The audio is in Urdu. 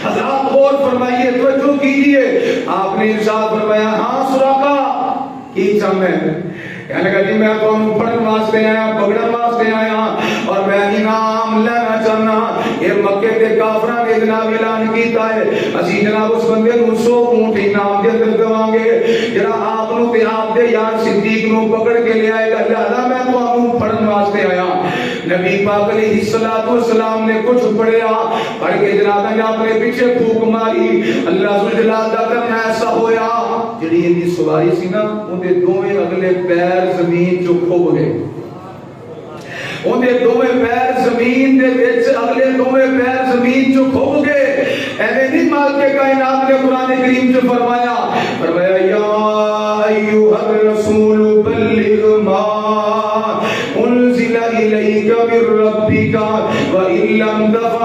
حضرات غور فرمائیے، توجہ کیجئے، آپ نے ارشاد فرمایا ہاں سراقہ کی چم ہے، کہنے لگا جی میں تو انہوں پڑھن واسطے آیا، پگڑن واسطے آیا اور میں انعام لینا چاہنا، یہ مکے کے کافران نے جناب اعلان کیتا ہے اسی جناب اس بندے نو 100 اونٹ انعام دے اندر دواںگے، جناب آپ نو تے آپ دے یار صدیق نو پکڑ کے لے آئے گا، لہذا میں تو انہوں پڑھن واسطے آیا۔ نبی پاک علیہ السلام نے کچھ پڑھیا، پڑھ کے جناب نے اپنے پیچھے پھونک ماری، اللہ ذوالجلال دا کرم ایسا ہویا جڑی ان کی سواری سی نا ان دے دوویں اگلے پیر زمین چ کھب گئے، ان دے دوویں پیر زمین دے وچ اگلے دوویں پیر زمین چ کھب گئے۔ ایویں نہیں مالک کائنات نے قرآن کریم چ فرمایا یا ایھا الرسول بلغ ما انزل الیک من ربک وان لم تفعل